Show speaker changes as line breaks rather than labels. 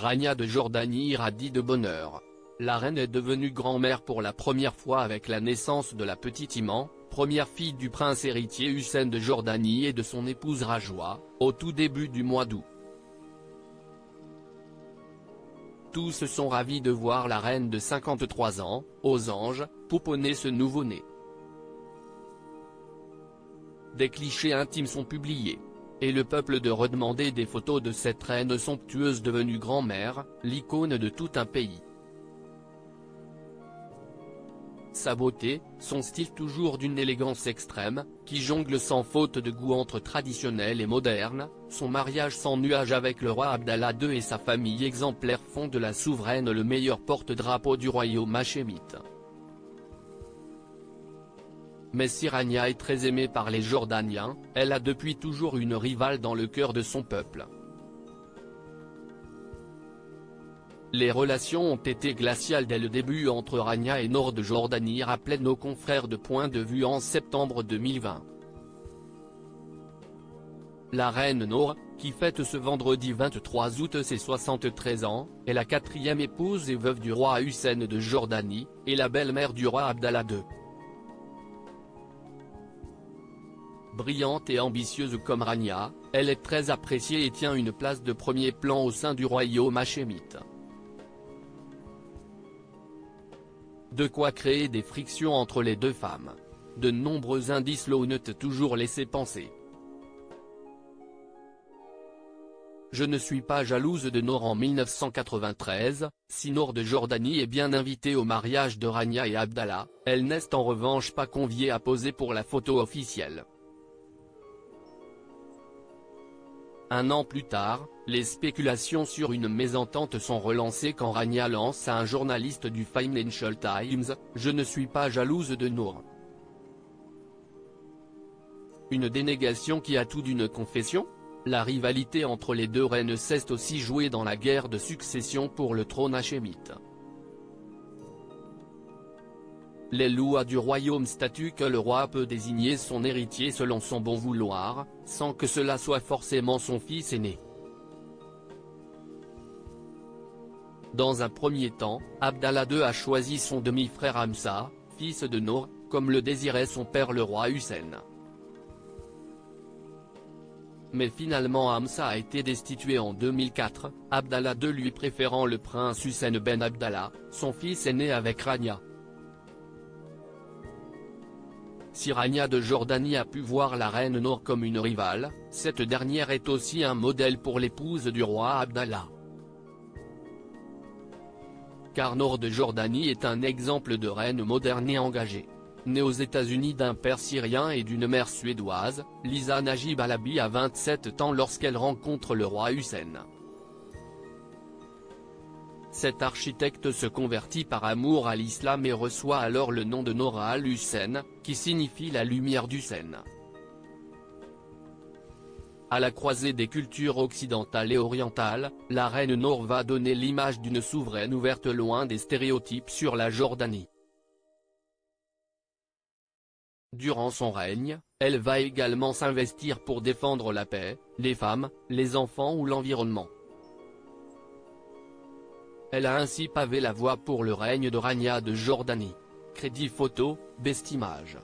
Rania de Jordanie irradie de bonheur. La reine est devenue grand-mère pour la première fois avec la naissance de la petite Iman, première fille du prince héritier Hussein de Jordanie et de son épouse Rajwa, au tout début du mois d'août. Tous sont ravis de voir la reine de 53 ans, aux anges, pouponner ce nouveau-né. Des clichés intimes sont publiés. Et le peuple de redemander des photos de cette reine somptueuse devenue grand-mère, l'icône de tout un pays. Sa beauté, son style toujours d'une élégance extrême, qui jongle sans faute de goût entre traditionnel et moderne, son mariage sans nuage avec le roi Abdallah II et sa famille exemplaire font de la souveraine le meilleur porte-drapeau du royaume hachémite. Mais si Rania est très aimée par les Jordaniens, elle a depuis toujours une rivale dans le cœur de son peuple. Les relations ont été glaciales dès le début entre Rania et Noor de Jordanie, rappelaient nos confrères de Point de Vue en septembre 2020. La reine Noor, qui fête ce vendredi 23 août ses 73 ans, est la quatrième épouse et veuve du roi Hussein de Jordanie, et la belle-mère du roi Abdallah II. Brillante et ambitieuse comme Rania, elle est très appréciée et tient une place de premier plan au sein du royaume hachémite. De quoi créer des frictions entre les deux femmes. De nombreux indices l'ont toujours laissé penser. Je ne suis pas jalouse de Noor en 1993, si Noor de Jordanie est bien invitée au mariage de Rania et Abdallah, elle n'est en revanche pas conviée à poser pour la photo officielle. Un an plus tard, les spéculations sur une mésentente sont relancées quand Rania lance à un journaliste du Financial Times « Je ne suis pas jalouse de Noor ». Une dénégation qui a tout d'une confession? La rivalité entre les deux reines s'est aussi jouée dans la guerre de succession pour le trône hachémite. Les lois du royaume statuent que le roi peut désigner son héritier selon son bon vouloir, sans que cela soit forcément son fils aîné. Dans un premier temps, Abdallah II a choisi son demi-frère Hamza, fils de Noor, comme le désirait son père le roi Hussein. Mais finalement Hamza a été destitué en 2004, Abdallah II lui préférant le prince Hussein ben Abdallah, son fils aîné avec Rania. Si Rania de Jordanie a pu voir la reine Noor comme une rivale, cette dernière est aussi un modèle pour l'épouse du roi Abdallah. Car Noor de Jordanie est un exemple de reine moderne et engagée. Née aux États-Unis d'un père syrien et d'une mère suédoise, Lisa Najib Alabi a 27 ans lorsqu'elle rencontre le roi Hussein. Cet architecte se convertit par amour à l'islam et reçoit alors le nom de Noor al-Hussein, qui signifie la lumière d'Hussein. À la croisée des cultures occidentales et orientales, la reine Noor va donner l'image d'une souveraine ouverte loin des stéréotypes sur la Jordanie. Durant son règne, elle va également s'investir pour défendre la paix, les femmes, les enfants ou l'environnement. Elle a ainsi pavé la voie pour le règne de Rania de Jordanie. Crédit photo, Bestimage.